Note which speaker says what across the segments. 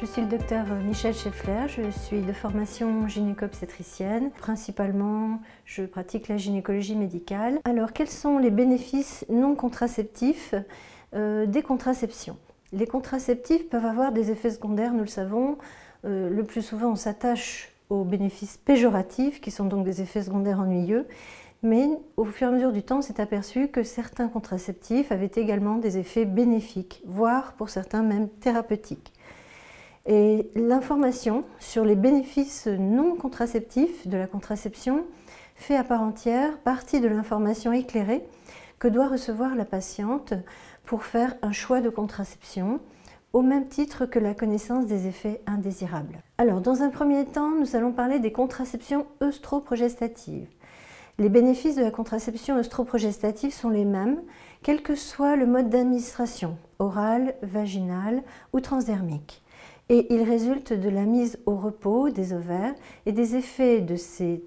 Speaker 1: Je suis le docteur Michèle Scheffler, je suis de formation gynéco-obstétricienne. Principalement, je pratique la gynécologie médicale. Alors, quels sont les bénéfices non contraceptifs des contraceptions? Les contraceptifs peuvent avoir des effets secondaires, nous le savons. Le plus souvent, on s'attache aux bénéfices péjoratifs, qui sont donc des effets secondaires ennuyeux. Mais au fur et à mesure du temps, on s'est aperçu que certains contraceptifs avaient également des effets bénéfiques, voire pour certains même thérapeutiques. Et l'information sur les bénéfices non contraceptifs de la contraception fait à part entière partie de l'information éclairée que doit recevoir la patiente pour faire un choix de contraception, au même titre que la connaissance des effets indésirables. Alors, dans un premier temps, nous allons parler des contraceptions œstroprogestatives. Les bénéfices de la contraception œstroprogestative sont les mêmes, quel que soit le mode d'administration, oral, vaginal ou transdermique. Et ils résultent de la mise au repos des ovaires et des effets de ces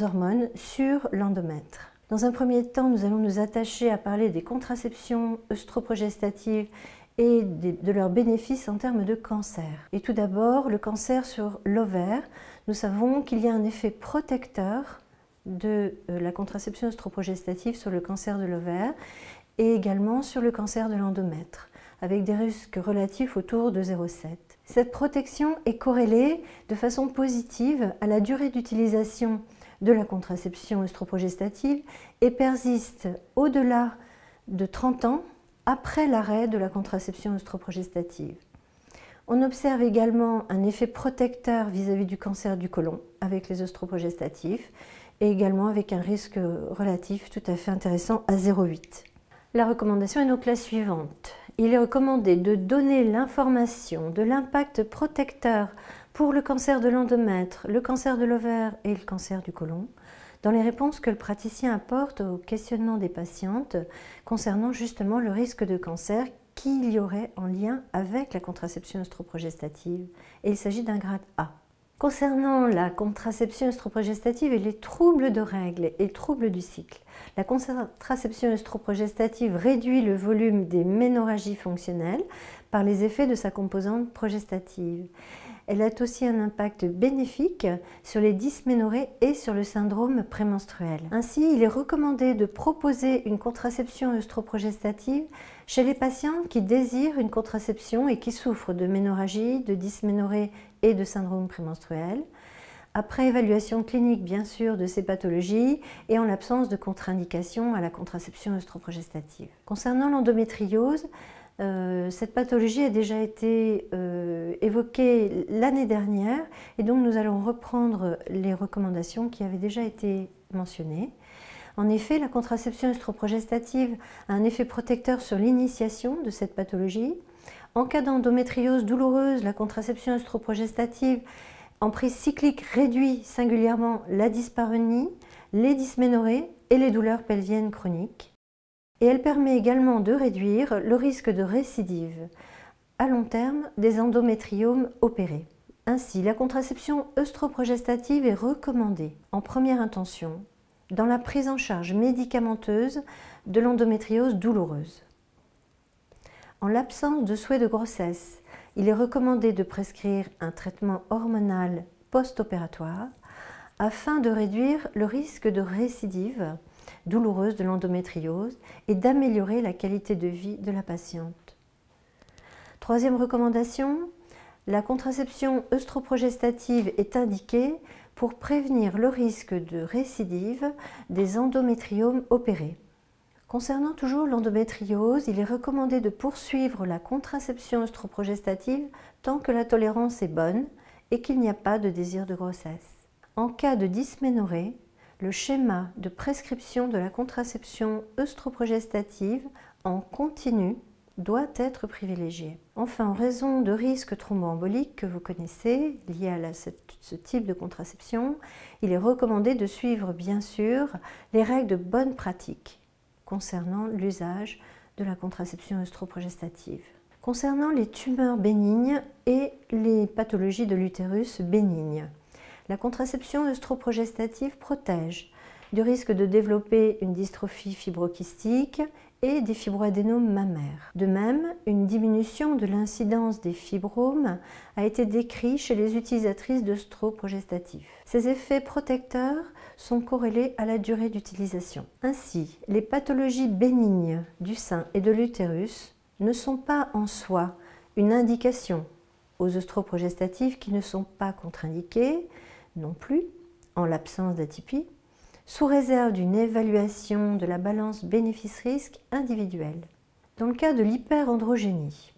Speaker 1: hormones sur l'endomètre. Dans un premier temps, nous allons nous attacher à parler des contraceptions œstroprogestatives et de leurs bénéfices en termes de cancer. Et tout d'abord, le cancer sur l'ovaire. Nous savons qu'il y a un effet protecteur de la contraception œstroprogestative sur le cancer de l'ovaire et également sur le cancer de l'endomètre, avec des risques relatifs autour de 0,7. Cette protection est corrélée de façon positive à la durée d'utilisation de la contraception œstroprogestative et persiste au-delà de 30 ans après l'arrêt de la contraception œstroprogestative. On observe également un effet protecteur vis-à-vis du cancer du côlon avec les œstroprogestatifs et également avec un risque relatif tout à fait intéressant à 0,8. La recommandation est donc la suivante. Il est recommandé de donner l'information de l'impact protecteur pour le cancer de l'endomètre, le cancer de l'ovaire et le cancer du côlon dans les réponses que le praticien apporte au questionnement des patientes concernant justement le risque de cancer qu'il y aurait en lien avec la contraception œstroprogestative. Et il s'agit d'un grade A. Concernant la contraception œstroprogestative et les troubles de règles et troubles du cycle, la contraception œstroprogestative réduit le volume des ménorrhagies fonctionnelles par les effets de sa composante progestative. Elle a aussi un impact bénéfique sur les dysménorrhées et sur le syndrome prémenstruel. Ainsi, il est recommandé de proposer une contraception œstroprogestative chez les patientes qui désirent une contraception et qui souffrent de ménorrhagie, de dysménorrhée et de syndrome prémenstruel, après évaluation clinique bien sûr de ces pathologies et en l'absence de contre-indication à la contraception œstroprogestative. Concernant l'endométriose, cette pathologie a déjà été évoquée l'année dernière et donc nous allons reprendre les recommandations qui avaient déjà été mentionnées. En effet, la contraception œstroprogestative a un effet protecteur sur l'initiation de cette pathologie. En cas d'endométriose douloureuse, la contraception œstroprogestative en prise cyclique réduit singulièrement la dyspareunie, les dysménorrhées et les douleurs pelviennes chroniques. Et elle permet également de réduire le risque de récidive à long terme des endométriomes opérés. Ainsi, la contraception œstroprogestative est recommandée en première intention dans la prise en charge médicamenteuse de l'endométriose douloureuse. En l'absence de souhait de grossesse, il est recommandé de prescrire un traitement hormonal post-opératoire afin de réduire le risque de récidive douloureuse de l'endométriose et d'améliorer la qualité de vie de la patiente. Troisième recommandation, la contraception œstroprogestative est indiquée pour prévenir le risque de récidive des endométriomes opérés. Concernant toujours l'endométriose, il est recommandé de poursuivre la contraception œstroprogestative tant que la tolérance est bonne et qu'il n'y a pas de désir de grossesse. En cas de dysménorrhée, le schéma de prescription de la contraception œstroprogestative en continu doit être privilégié. Enfin, en raison de risques thromboemboliques que vous connaissez liés à ce type de contraception, il est recommandé de suivre bien sûr les règles de bonne pratique concernant l'usage de la contraception œstroprogestative. Concernant les tumeurs bénignes et les pathologies de l'utérus bénignes, la contraception œstroprogestative protège du risque de développer une dystrophie fibrokystique et des fibroadénomes mammaires. De même, une diminution de l'incidence des fibromes a été décrite chez les utilisatrices d'œstroprogestatifs. Ces effets protecteurs sont corrélés à la durée d'utilisation. Ainsi, les pathologies bénignes du sein et de l'utérus ne sont pas en soi une indication aux œstroprogestatifs qui ne sont pas contre-indiqués non plus en l'absence d'atypie, sous réserve d'une évaluation de la balance bénéfice-risque individuelle. Dans le cas de l'hyperandrogénie,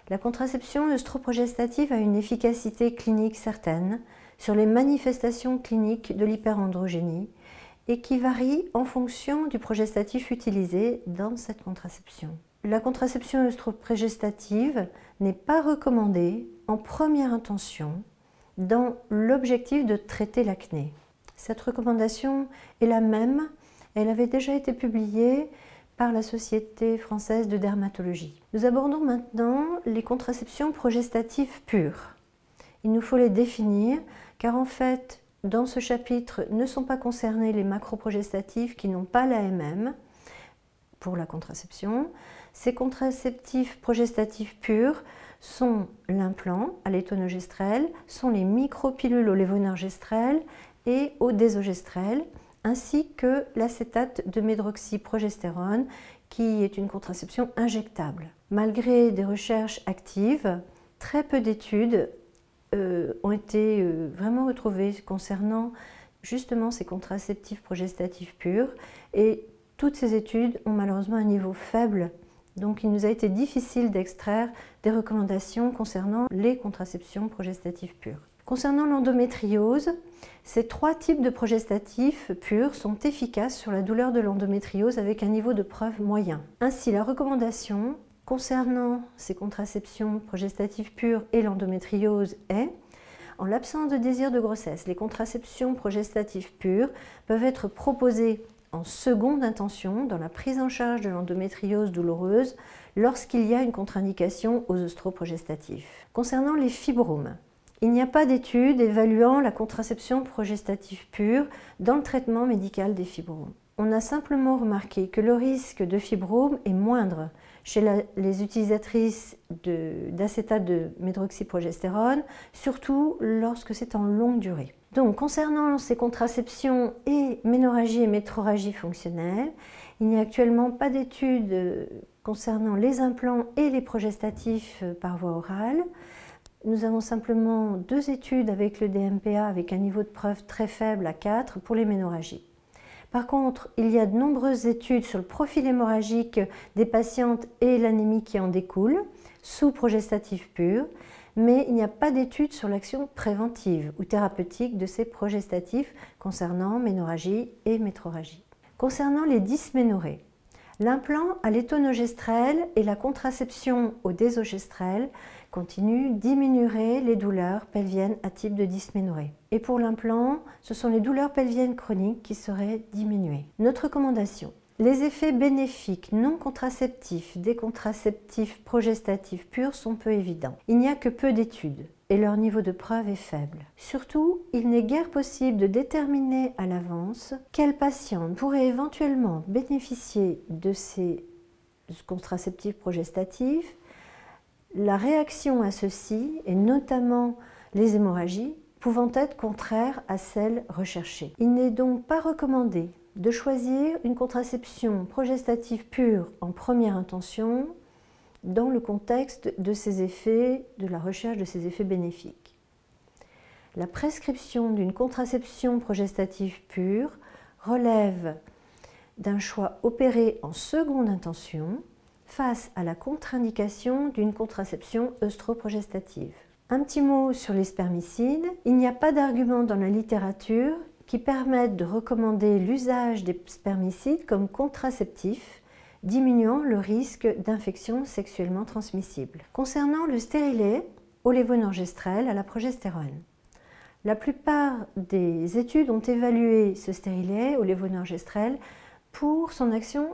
Speaker 1: la contraception œstroprogestative a une efficacité clinique certaine sur les manifestations cliniques de l'hyperandrogénie et qui varie en fonction du progestatif utilisé dans cette contraception. La contraception œstroprogestative n'est pas recommandée en première intention dans l'objectif de traiter l'acné. Cette recommandation est la même, elle avait déjà été publiée par la Société française de dermatologie. Nous abordons maintenant les contraceptions progestatives pures. Il nous faut les définir car en fait, dans ce chapitre, ne sont pas concernés les macroprogestatifs qui n'ont pas l'AMM pour la contraception. Ces contraceptifs progestatifs purs sont l'implant à l'étonogestrel, sont les micropilules au lévonorgestrel et au désogestrel, ainsi que l'acétate de médroxyprogestérone, qui est une contraception injectable. Malgré des recherches actives, très peu d'études ont été vraiment retrouvées concernant justement ces contraceptifs progestatifs purs, et toutes ces études ont malheureusement un niveau faible. Donc il nous a été difficile d'extraire des recommandations concernant les contraceptions progestatives pures. Concernant l'endométriose, ces 3 types de progestatifs purs sont efficaces sur la douleur de l'endométriose avec un niveau de preuve moyen. Ainsi, la recommandation concernant ces contraceptions progestatives pures et l'endométriose est: en l'absence de désir de grossesse, les contraceptions progestatives pures peuvent être proposées en seconde intention dans la prise en charge de l'endométriose douloureuse lorsqu'il y a une contre-indication aux œstroprogestatifs. Concernant les fibromes, il n'y a pas d'études évaluant la contraception progestative pure dans le traitement médical des fibromes. On a simplement remarqué que le risque de fibrome est moindre chez les utilisatrices d'acétate de médroxyprogestérone, surtout lorsque c'est en longue durée. Donc, concernant ces contraceptions et ménorrhagie et métrorragie fonctionnelle, il n'y a actuellement pas d'études concernant les implants et les progestatifs par voie orale. Nous avons simplement 2 études avec le DMPA avec un niveau de preuve très faible à 4 pour les ménorrhagies. Par contre, il y a de nombreuses études sur le profil hémorragique des patientes et l'anémie qui en découle, sous progestatif pur, mais il n'y a pas d'études sur l'action préventive ou thérapeutique de ces progestatifs concernant ménorrhagie et métrorragie. Concernant les dysménorrhées, l'implant à l'étonogestrel et la contraception au désogestrel continue diminuerait les douleurs pelviennes à type de dysménorrhée. Et pour l'implant, ce sont les douleurs pelviennes chroniques qui seraient diminuées. Notre recommandation: les effets bénéfiques non contraceptifs des contraceptifs progestatifs purs sont peu évidents. Il n'y a que peu d'études et leur niveau de preuve est faible. Surtout, il n'est guère possible de déterminer à l'avance quelle patiente pourrait éventuellement bénéficier de ces contraceptifs progestatifs. La réaction à ceux-ci, et notamment les hémorragies, pouvant être contraires à celles recherchées. Il n'est donc pas recommandé de choisir une contraception progestative pure en première intention dans le contexte de ces effets, de la recherche de ces effets bénéfiques. La prescription d'une contraception progestative pure relève d'un choix opéré en seconde intention face à la contre-indication d'une contraception œstroprogestative. Un petit mot sur les spermicides. Il n'y a pas d'argument dans la littérature qui permettent de recommander l'usage des spermicides comme contraceptifs, diminuant le risque d'infections sexuellement transmissibles. Concernant le stérilet au lévonorgestrel à la progestérone, la plupart des études ont évalué ce stérilet au lévonorgestrel pour son action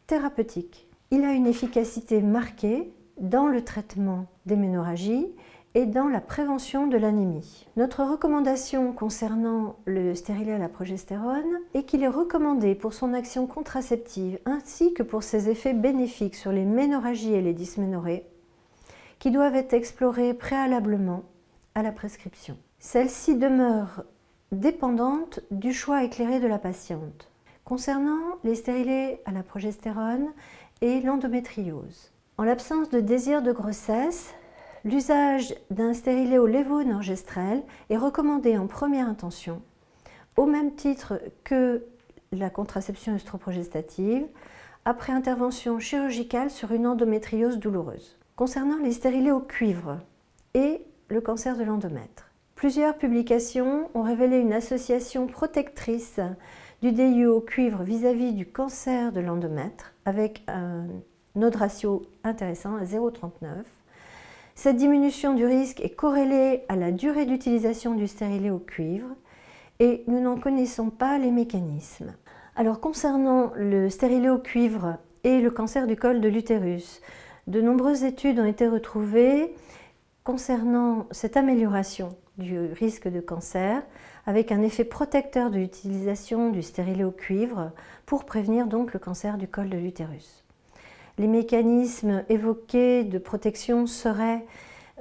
Speaker 1: thérapeutique. Il a une efficacité marquée dans le traitement des ménorrhagies et dans la prévention de l'anémie. Notre recommandation concernant le stérilet à la progestérone est qu'il est recommandé pour son action contraceptive ainsi que pour ses effets bénéfiques sur les ménorragies et les dysménorrhées qui doivent être explorés préalablement à la prescription. Celle-ci demeure dépendante du choix éclairé de la patiente. Concernant les stérilets à la progestérone et l'endométriose. En l'absence de désir de grossesse, l'usage d'un stérilet au lévonorgestrel est recommandé en première intention, au même titre que la contraception œstroprogestative, après intervention chirurgicale sur une endométriose douloureuse. Concernant les stérilets au cuivre et le cancer de l'endomètre, plusieurs publications ont révélé une association protectrice du DIU au cuivre vis-à-vis du cancer de l'endomètre, avec un odds ratio intéressant à 0,39. Cette diminution du risque est corrélée à la durée d'utilisation du stérilet au cuivre et nous n'en connaissons pas les mécanismes. Alors concernant le stérilet au cuivre et le cancer du col de l'utérus, de nombreuses études ont été retrouvées concernant cette amélioration du risque de cancer avec un effet protecteur de l'utilisation du stérilet au cuivre pour prévenir donc le cancer du col de l'utérus. Les mécanismes évoqués de protection seraient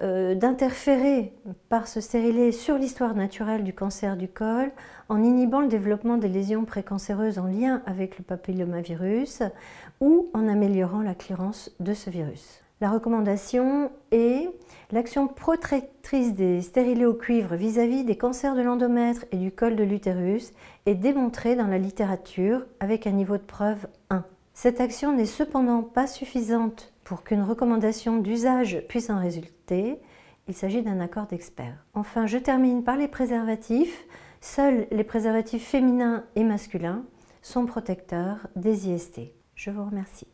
Speaker 1: d'interférer par ce stérilet sur l'histoire naturelle du cancer du col en inhibant le développement des lésions précancéreuses en lien avec le papillomavirus ou en améliorant la clearance de ce virus. La recommandation est l'action protectrice des stérilets au cuivre vis-à-vis des cancers de l'endomètre et du col de l'utérus est démontrée dans la littérature avec un niveau de preuve 1. Cette action n'est cependant pas suffisante pour qu'une recommandation d'usage puisse en résulter. Il s'agit d'un accord d'experts. Enfin, je termine par les préservatifs. Seuls les préservatifs féminins et masculins sont protecteurs des IST. Je vous remercie.